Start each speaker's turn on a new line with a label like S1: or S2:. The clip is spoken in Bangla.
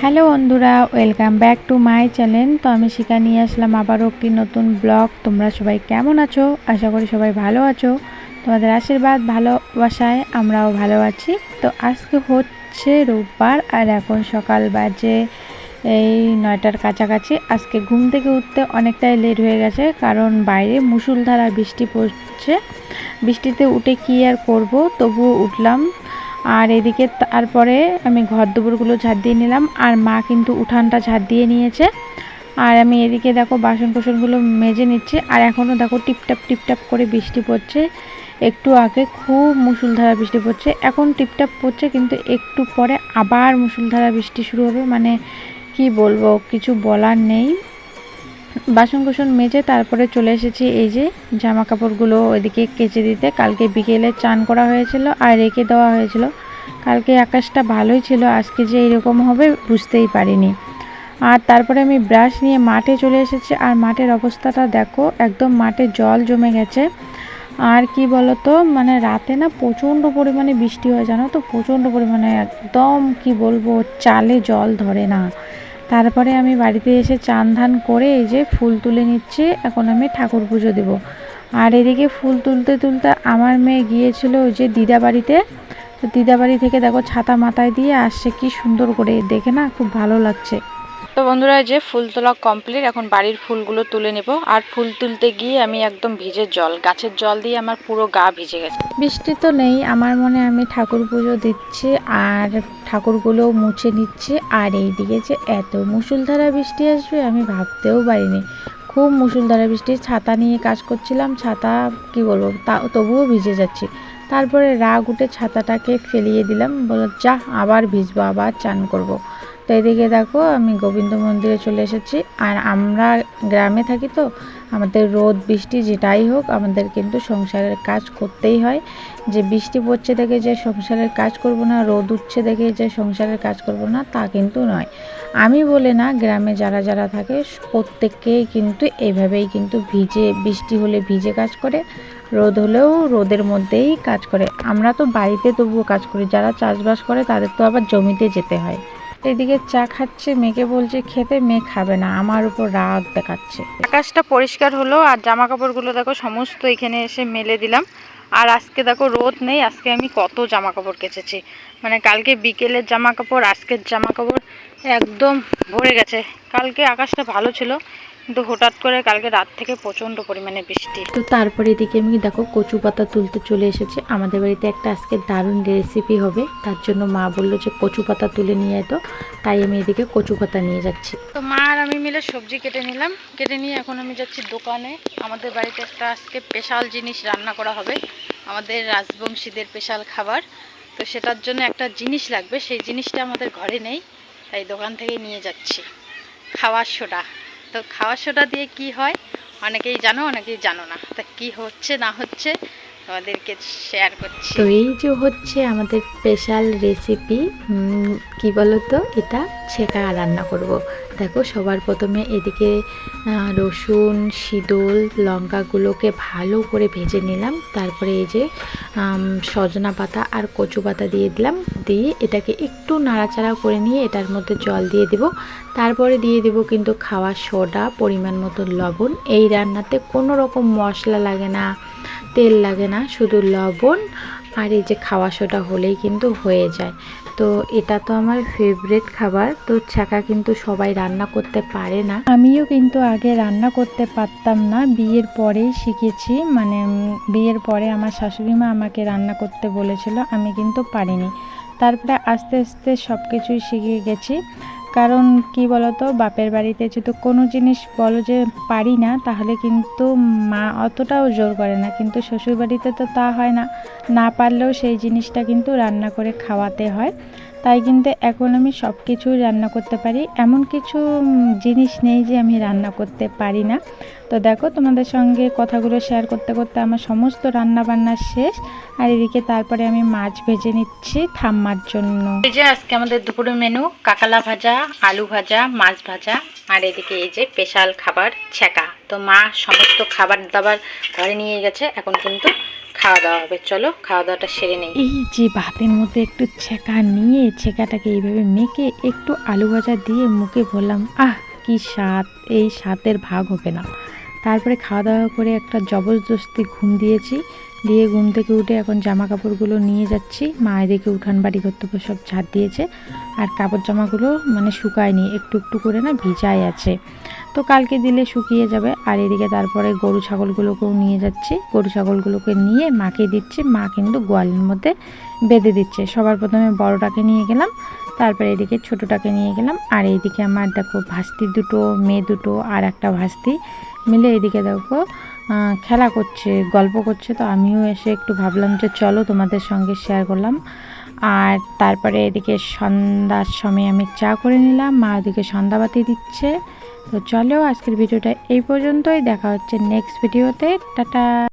S1: হ্যালো বন্ধুরা, welcome back to my channel. তো আমি শিখা নিয়ে আসলাম আবারও একটি নতুন ব্লগ। তোমরা সবাই কেমন আছো? আশা করি সবাই ভালো আছো। তোমাদের আশীর্বাদ ভালোবাসায় আমরাও ভালো আছি। তো আজকে হচ্ছে রোববার আর এখন সকাল বাজে এই 9টার কাছাকাছি। আজকে ঘুম থেকে উঠতে অনেকটাই লেট হয়ে গেছে, কারণ বাইরে মুষলধারা বৃষ্টি পড়ছে। বৃষ্টিতে উঠে কি আর করব, তবুও উঠলাম। আর এদিকে তারপরে আমি ঘর দুপুরগুলো ঝাড় দিয়ে নিলাম, আর মা কিন্তু উঠানটা ঝাড় দিয়ে নিয়েছে। আর আমি এদিকে দেখো বাসন কোসনগুলো মেজে নিচ্ছি। আর এখনও দেখো টিপটাপ টিপটাপ করে বৃষ্টি পড়ছে। একটু আগে খুব মুষলধারা বৃষ্টি পড়ছে, এখন টিপটাপ পড়ছে, কিন্তু একটু পরে আবার মুষলধারা বৃষ্টি শুরু হবে। মানে কি বলবো, কিছু বলার নেই। বাসন কোসন মেজে তারপরে চলে এসেছি এই যে জামা কাপড়গুলো ওইদিকে কেচে দিতে। কালকে বিকেলে চান করা হয়েছিল আর রেখে দেওয়া হয়েছিল। কালকে আকাশটা ভালোই ছিল, আজকে যে এরকম হবে বুঝতেই পারিনি। আর তারপরে আমি ব্রাশ নিয়ে মাঠে চলে এসেছি। আর মাঠের অবস্থাটা দেখো, একদম মাঠে জল জমে গেছে। আর কি বলতো, মানে রাতে না প্রচণ্ড পরিমাণে বৃষ্টি হয়, জানো তো, প্রচণ্ড পরিমাণে, একদম কি বলবো, চালে জল ধরে না। তারপরে আমি বাড়িতে এসে চান ধান করে এই যে ফুল তুলে নিচ্ছি। এখন আমি ঠাকুর পুজো দেব। আর এদিকে ফুল তুলতে তুলতে আমার মেয়ে গিয়েছিল ওই যে দিদা বাড়িতে। তো দিদা বাড়ি থেকে দেখো ছাতা মাথায় দিয়ে আসছে, কি সুন্দর করে, দেখে না খুব ভালো লাগছে। তো বন্ধুরা, যে ফুল তোলা কমপ্লিট, এখন বাড়ির ফুলগুলো তুলে নেব। আর ফুল তুলতে গিয়ে আমি একদম ভিজে জল, গাছের জল দিয়ে আমার পুরো গা ভিজে গেছে। বৃষ্টি তো নেই আমার মনে, আমি ঠাকুর পুজো দিচ্ছি আর ঠাকুরগুলো মুছে নিচ্ছি। আর এইদিকে যে এত মুষলধারা বৃষ্টি আসবে আমি ভাবতেও পারিনি। খুব মুষলধারা বৃষ্টি, ছাতা নিয়ে কাজ করছিলাম, ছাতা কি বলবো, তা তবুও ভিজে যাচ্ছি। তারপরে রাগ উঠে ছাতাটাকে ফেলিয়ে দিলাম, বলো যা আবার ভিজবো, আবার চান করব। তো এদিকে দেখো আমি গোবিন্দ মন্দিরে চলে এসেছি। আর আমরা গ্রামে থাকি, তো আমাদের রোদ বৃষ্টি যেটাই হোক, আমাদের কিন্তু সংসারের কাজ করতেই হয়। যে বৃষ্টি পড়ছে দেখে যে সংসারের কাজ করব না, রোদ উঠছে দেখে যে সংসারের কাজ করব না, তা কিন্তু নয়। আমি বলে না, গ্রামে যারা যারা থাকে প্রত্যেককেই কিন্তু এইভাবেই কিন্তু ভিজে, বৃষ্টি হলে ভিজে কাজ করে, রোদ হলেও রোদের মধ্যেই কাজ করে। আমরা তো বাড়িতে তবুও কাজ করি, যারা চাষবাস করে তাদের তো আবার জমিতে যেতে হয়। এদিকে চা খাচ্ছে, মেয়েকে বলছে খেতে, মেয়ে খাবে না, আমার উপর রাগ দেখাচ্ছে। আকাশটা পরিষ্কার হলো আর জামা কাপড়গুলো দেখো সমস্ত এখানে এসে মেলে দিলাম। আর আজকে দেখো রোদ নেই, আজকে আমি কত জামা কাপড় কেচেছি। মানে কালকে বিকেলের জামা কাপড়, আজকের জামা কাপড় একদম ভরে গেছে। কালকে আকাশটা ভালো ছিল, কিন্তু হঠাৎ করে কালকে রাত থেকে প্রচণ্ড পরিমাণে বৃষ্টি। তো তারপরে এদিকে আমি দেখো কচু পাতা তুলতে চলে এসেছি। আমাদের বাড়িতে একটা আজকে দারুণ রেসিপি হবে, তার জন্য মা বললো যে কচু পাতা তুলে নিয়ে তো তাই আমি এদিকে কচু পাতা নিয়ে যাচ্ছি। তো মা আর আমি মিলে সবজি কেটে নিলাম, কেটে নিয়ে এখন আমি যাচ্ছি দোকানে। আমাদের বাড়িতে একটা আজকে স্পেশাল জিনিস রান্না করা হবে, আমাদের রাজবংশীদের স্পেশাল খাবার। তো সেটার জন্য একটা জিনিস লাগবে, সেই জিনিসটা আমাদের ঘরে নেই, তাই দোকান থেকে নিয়ে যাচ্ছি। খাওয়ার সোডা। তো খাওয়ার সোডা দিয়ে কি হয় অনেকেই জানো, অনেকেই জানো না। তা কি হচ্ছে না হচ্ছে তোমাদেরকে শেয়ার করছি। তো এই যে হচ্ছে আমাদের স্পেশাল রেসিপি, কি বলো তো, এটা ছেঁকা রান্না করব। দেখো সবার প্রথমে এদিকে রসুন, শিদল, লঙ্কাগুলোকে ভালো করে ভেজে নিলাম। তারপরে এই যে সজনা পাতা আর কচু পাতা দিয়ে দিলাম, দিয়ে এটাকে একটু নাড়াচাড়া করে নিয়ে এটার মধ্যে জল দিয়ে দিব। তারপরে দিয়ে দিব কিন্তু খাওয়ার সোডা, পরিমাণ মতো লবণ। এই রান্নাতে কোনো রকম মশলা লাগে না, তেল লাগে না, শুধু লবণ আর এই যে খাওয়া সোডা হলেই কিন্তু হয়ে যায়। তো এটা তো আমার ফেভারিট খাবার। তো ছাকা কিন্তু সবাই রান্না করতে পারে না, আমিও কিন্তু আগে রান্না করতে পারতাম না, বিয়ের পরেই শিখেছি। মানে বিয়ের পরে আমার শাশুড়ি মা আমাকে রান্না করতে বলেছিল, আমি কিন্তু পারিনি। তারপরে আস্তে আস্তে সব কিছুই শিখে গেছি। কারণ কি বলতো, বাপের বাড়িতে যদি কোনো জিনিস বলো যে পারি না, তাহলে কিন্তু মা অতটাও জোর করে না, কিন্তু শ্বশুরবাড়িতে তো তা হয় না, না পারলেও সেই জিনিসটা কিন্তু রান্না করে খাওয়াতে হয়। তাই কিন্তু এখন আমি সব কিছুই রান্না করতে পারি, এমন কিছু জিনিস নেই যে আমি রান্না করতে পারি না। তো দেখো তোমাদের সঙ্গে কথাগুলো শেয়ার করতে করতে আমার সমস্ত রান্না বান্না শেষ। আর এদিকে তারপরে আমি মাছ ভেজে নিচ্ছি ঠাম্মার জন্য। এই যে আজকে আমাদের দুপুরের মেনু কাকালা ভাজা, আলু ভাজা, মাছ ভাজা, আর এদিকে এই যে স্পেশাল খাবার ছেঁকা। তো মা সমস্ত খাবার দাবার ঘরে নিয়ে গেছে, এখন কিন্তু
S2: খাওয়া দাওয়া হবে। চলো খাওয়া দাওয়াটা সেরে নেই।
S1: এই যে ভাতের মধ্যে একটু ছেঁকা নিয়ে ছেঁকাটাকে এইভাবে মেখে একটু আলু ভাজা দিয়ে মুখে বললাম, আহ কি স্বাদ, এই স্বাদের ভাগ হবে না। তারপরে খাওয়া দাওয়া করে একটা জবরদস্তি ঘুম দিয়েছি, দিয়ে ঘুম থেকে উঠে এখন জামা কাপড়গুলো নিয়ে যাচ্ছি। মা এদিকে উঠান বাড়ি কর্তব্য সব ঝাড় দিয়েছে, আর কাপড় জামাগুলো মানে শুকায়নি, একটু একটু করে না ভিজাই আছে, তো কালকে দিলে শুকিয়ে যাবে। আর এদিকে তারপরে গরু ছাগলগুলোকেও নিয়ে যাচ্ছি, গরু ছাগলগুলোকে নিয়ে মাকে দিচ্ছি, মা কিন্তু গোয়ালের মধ্যে বেঁধে দিচ্ছে। সবার প্রথমে বড়টাকে নিয়ে গেলাম, তারপরে এদিকে ছোটোটাকে নিয়ে গেলাম। আর এইদিকে আমার দেখো ভাস্তি দুটো, মেয়ে দুটো আর একটা ভাস্তি মিলে এদিকে দেখো খেলা করছে, গল্প করছে। তো আমিও এসে একটু ভাবলাম যে চলো তোমাদের সঙ্গে শেয়ার করলাম। আর তারপরে এদিকে সন্ধ্যার সময় আমি চা করে নিলাম, মা ওদিকে সন্ধ্যাবাতি দিচ্ছে। তো চলো আজকের ভিডিওটা এই পর্যন্তই, দেখা হচ্ছে নেক্সট ভিডিওতে, টাটা।